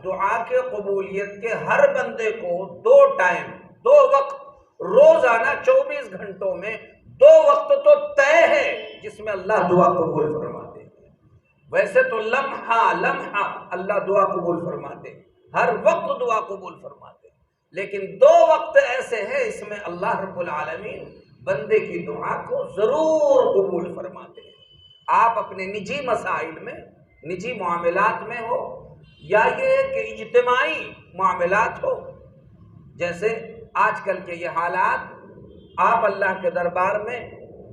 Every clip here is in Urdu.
دعا کے قبولیت کے ہر بندے کو 2 ٹائم 2 وقت روزانہ 24 گھنٹوں میں 2 وقت تو طے ہے جس میں اللہ دعا قبول فرماتے ہیں۔ ویسے تو لمحہ لمحہ اللہ دعا قبول فرماتے ہیں، ہر وقت دعا قبول فرماتے ہیں، لیکن 2 وقت ایسے ہیں اس میں اللہ رب العالمین بندے کی دعا کو ضرور قبول فرماتے ہیں۔ آپ اپنے نجی مسائل میں، نجی معاملات میں ہو یا یہ کہ اجتماعی معاملات ہو، جیسے آج کل کے یہ حالات، آپ اللہ کے دربار میں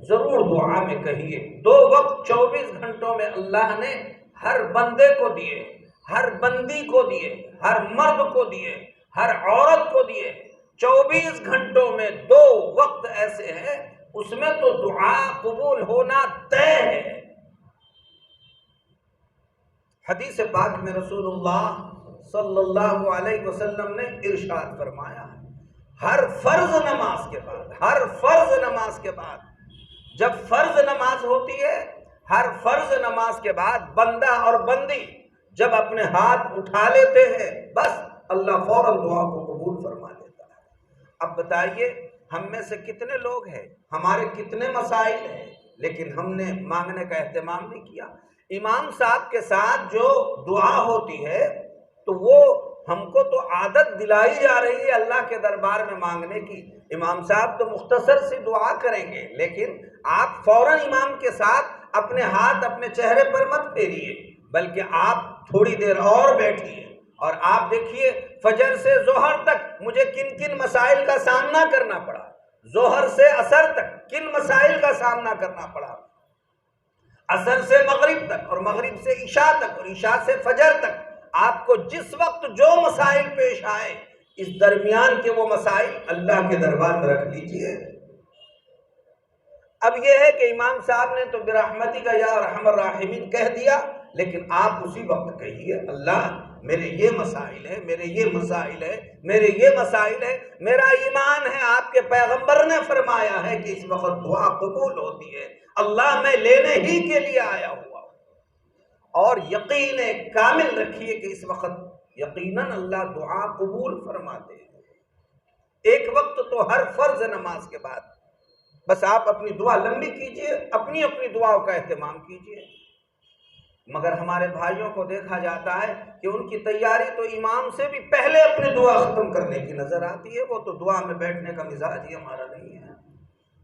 ضرور دعا میں کہیے۔ 2 وقت 24 گھنٹوں میں اللہ نے ہر بندے کو دیے، ہر بندی کو دیے، ہر مرد کو دیے، ہر عورت کو دیے۔ 24 گھنٹوں میں 2 وقت ایسے ہیں اس میں تو دعا قبول ہونا طے ہے۔ حدیث پاک میں رسول اللہ صلی اللہ علیہ وسلم نے ارشاد فرمایا، ہر فرض نماز کے بعد، ہر فرض نماز کے بعد، جب فرض نماز ہوتی ہے، ہر فرض نماز کے بعد بندہ اور بندی جب اپنے ہاتھ اٹھا لیتے ہیں، بس اللہ فوراً دعا کو قبول فرما لیتا ہے۔ اب بتائیے ہم میں سے کتنے لوگ ہیں، ہمارے کتنے مسائل ہیں، لیکن ہم نے مانگنے کا اہتمام نہیں کیا۔ امام صاحب کے ساتھ جو دعا ہوتی ہے تو وہ ہم کو تو عادت دلائی جا رہی ہے اللہ کے دربار میں مانگنے کی۔ امام صاحب تو مختصر سی دعا کریں گے، لیکن آپ فوراً امام کے ساتھ اپنے ہاتھ اپنے چہرے پر مت پھیریے، بلکہ آپ تھوڑی دیر اور بیٹھیے اور آپ دیکھیے فجر سے ظہر تک مجھے کن کن مسائل کا سامنا کرنا پڑا، ظہر سے عصر تک کن مسائل کا سامنا کرنا پڑا، عصر سے مغرب تک اور مغرب سے عشاء تک اور عشاء سے فجر تک آپ کو جس وقت جو مسائل پیش آئے، اس درمیان کے وہ مسائل اللہ کے دربار میں رکھ لیجئے۔ اب یہ ہے کہ امام صاحب نے تو برحمتک یا ارحم الراحمین کہہ دیا، لیکن آپ اسی وقت کہیے اللہ میرے یہ مسائل ہیں، میرے یہ مسائل ہیں، میرے یہ مسائل ہیں، میرا ایمان ہے آپ کے پیغمبر نے فرمایا ہے کہ اس وقت دعا قبول ہوتی ہے، اللہ میں لینے ہی کے لیے آیا ہوا ہوں۔ اور یقین کامل رکھیے کہ اس وقت یقیناً اللہ دعا قبول فرماتے ہیں۔ ایک وقت تو ہر فرض نماز کے بعد بس آپ اپنی دعا لمبی کیجئے، اپنی اپنی دعاؤں کا اہتمام کیجئے۔ مگر ہمارے بھائیوں کو دیکھا جاتا ہے کہ ان کی تیاری تو امام سے بھی پہلے اپنی دعا ختم کرنے کی نظر آتی ہے، وہ تو دعا میں بیٹھنے کا مزاج ہی ہمارا نہیں ہے،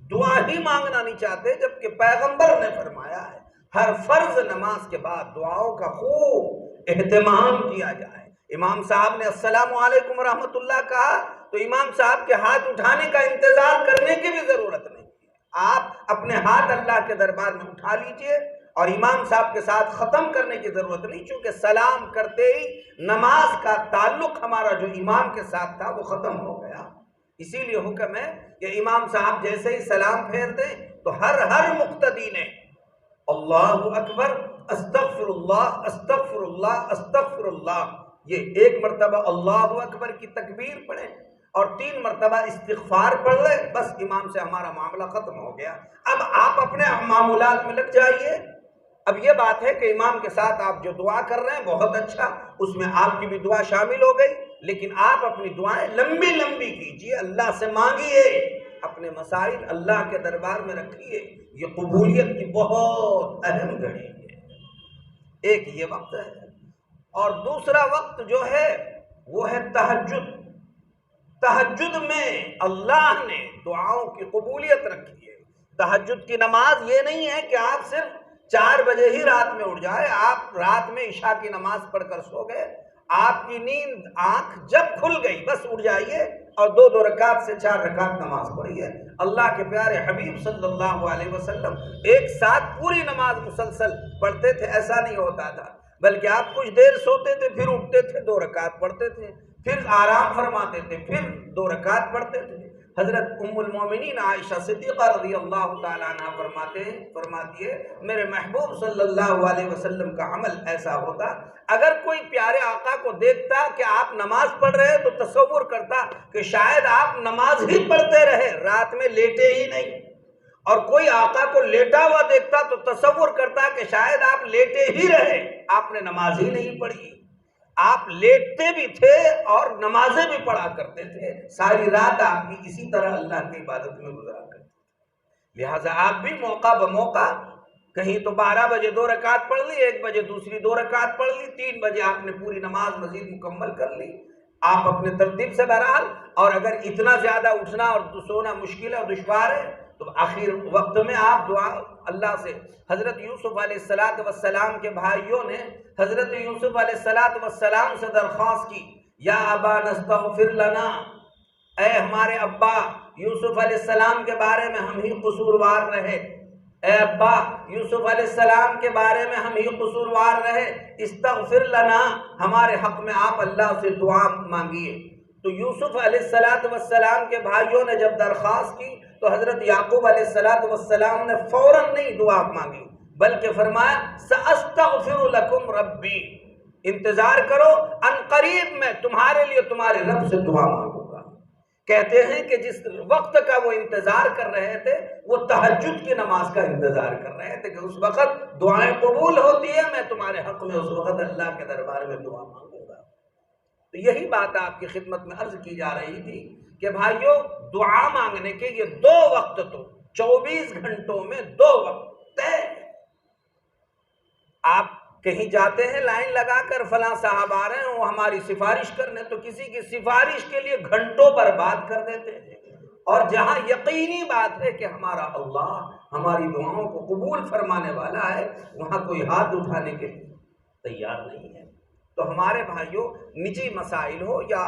دعا ہی مانگنا نہیں چاہتے، جبکہ پیغمبر نے فرمایا ہے ہر فرض نماز کے بعد دعاؤں کا خوب اہتمام کیا جائے۔ امام صاحب نے السلام علیکم ورحمۃ اللہ کہا تو امام صاحب کے ہاتھ اٹھانے کا انتظار کرنے کی بھی ضرورت نہیں ہے، آپ اپنے ہاتھ اللہ کے دربار میں اٹھا لیجئے اور امام صاحب کے ساتھ ختم کرنے کی ضرورت نہیں، چونکہ سلام کرتے ہی نماز کا تعلق ہمارا جو امام کے ساتھ تھا وہ ختم ہو گیا۔ اسی لیے حکم ہے کہ امام صاحب جیسے ہی سلام پھیر دیں تو ہر مقتدی نے اللہ اکبر استغفر اللہ استغفر اللہ استغفر اللہ، یہ 1 مرتبہ اللہ اکبر کی تکبیر پڑھیں اور 3 مرتبہ استغفار پڑھ لیں، بس امام سے ہمارا معاملہ ختم ہو گیا۔ اب آپ اپنے معمولات میں لگ جائیے۔ اب یہ بات ہے کہ امام کے ساتھ آپ جو دعا کر رہے ہیں بہت اچھا، اس میں آپ کی بھی دعا شامل ہو گئی، لیکن آپ اپنی دعائیں لمبی لمبی کیجئے، اللہ سے مانگیے، اپنے مسائل اللہ کے دربار میں رکھیے، یہ قبولیت کی بہت اہم گھڑی ہے۔ ایک یہ وقت ہے، اور دوسرا وقت جو ہے وہ ہے تہجد۔ تہجد میں اللہ نے دعاؤں کی قبولیت رکھی ہے۔ تہجد کی نماز یہ نہیں ہے کہ آپ صرف 4 بجے ہی رات میں اٹھ جائے، آپ رات میں عشاء کی نماز پڑھ کر سو گئے، آپ کی نیند آنکھ جب کھل گئی بس اٹھ جائیے اور 2 رکعت سے 4 رکعت نماز پڑھیے۔ اللہ کے پیارے حبیب صلی اللہ علیہ وسلم ایک ساتھ پوری نماز مسلسل پڑھتے تھے، ایسا نہیں ہوتا تھا، بلکہ آپ کچھ دیر سوتے تھے، پھر اٹھتے تھے، 2 رکعت پڑھتے تھے، پھر آرام فرماتے تھے، پھر 2 رکعت پڑھتے تھے۔ حضرت ام المومنین عائشہ صدیقہ رضی اللہ تعالیٰ عنہ فرماتی ہے میرے محبوب صلی اللہ علیہ وسلم کا عمل ایسا ہوتا، اگر کوئی پیارے آقا کو دیکھتا کہ آپ نماز پڑھ رہے تو تصور کرتا کہ شاید آپ نماز ہی پڑھتے رہے، رات میں لیٹے ہی نہیں، اور کوئی آقا کو لیٹا ہوا دیکھتا تو تصور کرتا کہ شاید آپ لیٹے ہی رہے، آپ نے نماز ہی نہیں پڑھی۔ آپ لیٹتے بھی تھے اور نمازیں بھی پڑھا کرتے تھے، ساری رات آپ کی اسی طرح اللہ کی عبادت میں گزارا کرتے تھے۔ لہٰذا آپ بھی موقع بموقع کہیں تو 12 بجے 2 رکعت پڑھ لی، 1 بجے دوسری 2 رکعت پڑھ لی، 3 بجے آپ نے پوری نماز مزید مکمل کر لی، آپ اپنے ترتیب سے بہرحال۔ اور اگر اتنا زیادہ اٹھنا اور سونا مشکل ہے اور دشوار ہے تو آخر وقت میں آپ دعا اللہ سے، حضرت یوسف علیہ السلام کے بھائیوں نے حضرت یوسف علیہ السلام سے درخواست کی، یا ابا نستغفر لنا، اے ہمارے ابا، یوسف علیہ السلام کے بارے میں ہم ہی قصوروار رہے، اے ابا یوسف علیہ السلام کے بارے میں ہم ہی قصوروار رہے، استغفر لنا، ہمارے حق میں آپ اللہ سے دعا مانگیے۔ تو یوسف علیہ السلام کے بھائیوں نے جب درخواست کی تو حضرت یعقوب علیہ السلام نے فوراً نہیں دعا مانگی، بلکہ فرمایا سأستغفر لکم ربی، انتظار کرو، ان قریب میں تمہارے لیے تمہارے رب سے دعا مانگوں گا۔ کہتے ہیں کہ جس وقت کا وہ انتظار کر رہے تھے وہ تہجد کی نماز کا انتظار کر رہے تھے کہ اس وقت دعائیں قبول ہوتی ہے، میں تمہارے حق میں اس وقت اللہ کے دربار میں دعا مانگوں گا۔ تو یہی بات آپ کی خدمت میں عرض کی جا رہی تھی کہ بھائیو، دعا مانگنے کے یہ 2 وقت تو 24 گھنٹوں میں 2 وقت طے۔ آپ کہیں جاتے ہیں لائن لگا کر، فلاں صاحب آ رہے ہیں وہ ہماری سفارش کرنے، تو کسی کی سفارش کے لیے گھنٹوں برباد کر دیتے ہیں، اور جہاں یقینی بات ہے کہ ہمارا اللہ ہماری دعاؤں کو قبول فرمانے والا ہے، وہاں کوئی ہاتھ اٹھانے کے تیار نہیں ہے۔ تو ہمارے بھائیوں، نجی مسائل ہو یا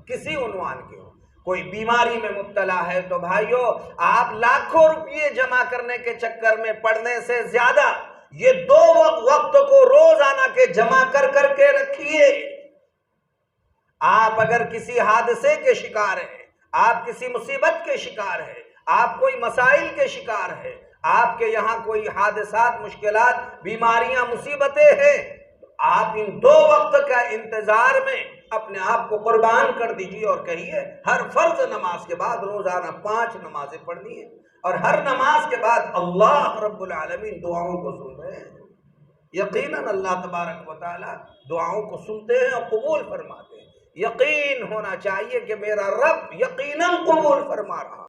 کسی عنوان کے ہو، کوئی بیماری میں مبتلا ہے تو بھائیوں، آپ لاکھوں روپیے جمع کرنے کے چکر میں پڑنے سے زیادہ یہ 2 وقت کو روزانہ کے جمع کر کر کے رکھیے۔ آپ اگر کسی حادثے کے شکار ہیں، آپ کسی مصیبت کے شکار ہیں، آپ کوئی مسائل کے شکار ہیں، آپ کے یہاں کوئی حادثات، مشکلات، بیماریاں، مصیبتیں ہیں، تو آپ ان 2 وقت کا انتظار میں اپنے آپ کو قربان کر دیجیے اور کہیے ہر فرض نماز کے بعد روزانہ 5 نمازیں پڑھنی ہیں، اور ہر نماز کے بعد اللہ رب العالمین دعاؤں کو سن رہے ہیں۔ یقیناً اللہ تبارک و تعالی دعاؤں کو سنتے ہیں اور قبول فرماتے ہیں۔ یقین ہونا چاہیے کہ میرا رب یقیناً قبول فرما رہا